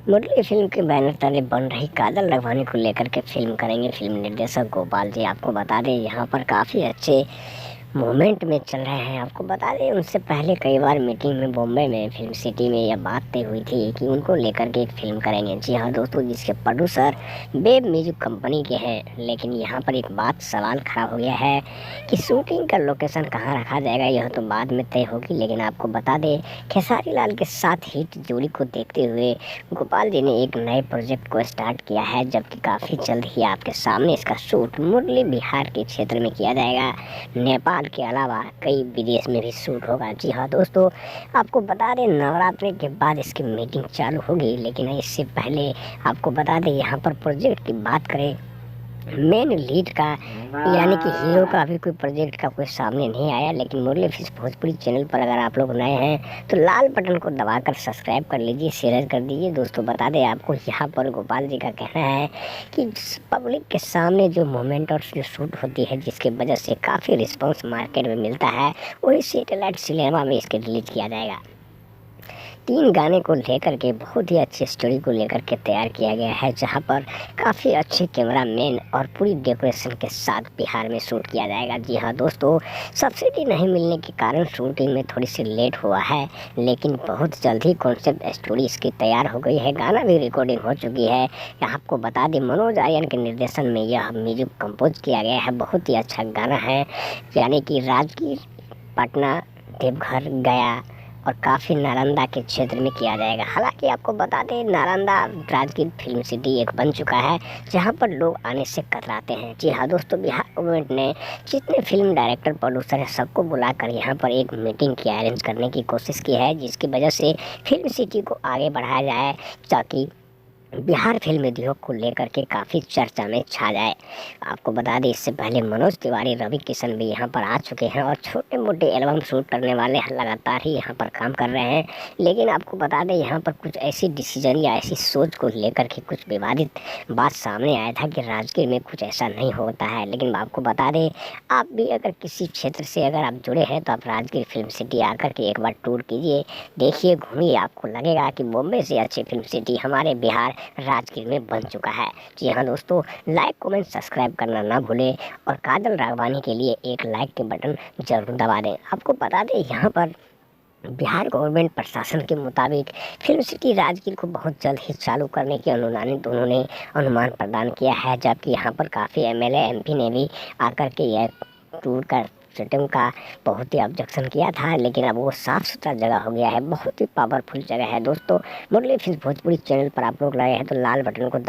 मुरली film के banner तले बन रही काजल राघवानी को लेकर के फिल्म करेंगे फिल्म निर्देशक गोपाल जी। आपको बता दें यहाँ पर काफ़ी अच्छे मोमेंट में चल रहे हैं। आपको बता दें उनसे पहले कई बार मीटिंग में बॉम्बे में फिल्म सिटी में यह बात तय हुई थी कि उनको लेकर के एक फिल्म करेंगे। जी हाँ दोस्तों, जिसके प्रोड्यूसर बेब म्यूजिक कंपनी के हैं। लेकिन यहाँ पर एक बात सवाल खड़ा हो गया है कि शूटिंग का लोकेशन कहाँ रखा जाएगा, यह तो बाद में तय होगी। लेकिन आपको बता दें खेसारी लाल के साथ हिट जोड़ी को देखते हुए गोपाल जी ने एक नए प्रोजेक्ट को स्टार्ट किया है, जबकि काफ़ी जल्द ही आपके सामने इसका शूट मुरली बिहार के क्षेत्र में किया जाएगा। नेपाल के अलावा कई विदेश में भी शूट होगा। जी हाँ दोस्तों, आपको बता दें नवरात्रि के बाद इसकी मीटिंग चालू होगी। लेकिन इससे पहले आपको बता दें यहाँ पर प्रोजेक्ट की बात करें, मेन लीड का यानी कि हीरो का अभी कोई प्रोजेक्ट का कोई सामने नहीं आया। लेकिन मुरली फिल्म्स भोजपुरी चैनल पर अगर आप लोग नए हैं तो लाल बटन को दबाकर सब्सक्राइब कर लीजिए, शेयर कर दीजिए। दोस्तों बता दें आपको यहाँ पर गोपाल जी का कहना है कि पब्लिक के सामने जो मोमेंट और जो शूट होती है, जिसकी वजह से काफ़ी रिस्पॉन्स मार्केट में मिलता है, वही सैटेलाइट सिनेमा में इसके रिलीज किया जाएगा। 3 गाने को लेकर के बहुत ही अच्छी स्टोरी को लेकर के तैयार किया गया है, जहां पर काफ़ी अच्छे कैमरामैन और पूरी डेकोरेशन के साथ बिहार में शूट किया जाएगा। जी हाँ दोस्तों, सब्सिडी नहीं मिलने के कारण शूटिंग में थोड़ी सी लेट हुआ है, लेकिन बहुत जल्द ही कॉन्सेप्ट स्टोरी इसकी तैयार हो गई है। गाना भी रिकॉर्डिंग हो चुकी है। आपको बता दें मनोज आर्यन के निर्देशन में यह म्यूजिक कंपोज किया गया है। बहुत ही अच्छा गाना है, यानी कि राजगीर, पटना, देवघर, गया और काफ़ी नालंदा के क्षेत्र में किया जाएगा। हालांकि आपको बता दें नालंदा राजगीर फिल्म सिटी एक बन चुका है, जहां पर लोग आने से कतराते हैं। जी हाँ दोस्तों, बिहार गवर्नमेंट ने जितने फिल्म डायरेक्टर प्रोड्यूसर हैं सबको बुलाकर यहां पर एक मीटिंग की अरेंज करने की कोशिश की है, जिसकी वजह से फिल्म सिटी को आगे बढ़ाया जाए, ताकि बिहार फिल्म उद्योग को लेकर के काफ़ी चर्चा में छा जाए। आपको बता दें इससे पहले मनोज तिवारी, रवि किशन भी यहाँ पर आ चुके हैं और छोटे मोटे एल्बम शूट करने वाले लगातार ही यहाँ पर काम कर रहे हैं। लेकिन आपको बता दें यहाँ पर कुछ ऐसी डिसीजन या ऐसी सोच को लेकर के कुछ विवादित बात सामने आया था कि राजगीर में कुछ ऐसा नहीं होता है। लेकिन आपको बता दें आप भी अगर किसी क्षेत्र से अगर आप जुड़े हैं तो आप राजगीर फिल्म सिटी आकर के एक बार टूर कीजिए, देखिए, घूमिए। आपको लगेगा कि बॉम्बे से अच्छी फिल्म सिटी हमारे बिहार राजगीर में बन चुका है। जी हाँ दोस्तों, लाइक कमेंट सब्सक्राइब करना ना भूलें और काजल राघवानी के लिए एक लाइक के बटन जरूर दबा दें। आपको बता दें यहाँ पर बिहार गवर्नमेंट प्रशासन के मुताबिक फिल्म सिटी राजगीर को बहुत जल्द ही चालू करने की अनुमानित उन्होंने अनुमान प्रदान किया है, जबकि यहाँ पर काफ़ी एमएलए एमपी ने भी आकर के यह टूर का शूटिंग का बहुत ही ऑब्जेक्शन किया था। लेकिन अब वो साफ़ सुथरा जगह हो गया है, बहुत ही पावरफुल जगह है। दोस्तों मुरली फिल्म्स भोजपुरी चैनल पर आप लोग लाए हैं तो लाल बटन को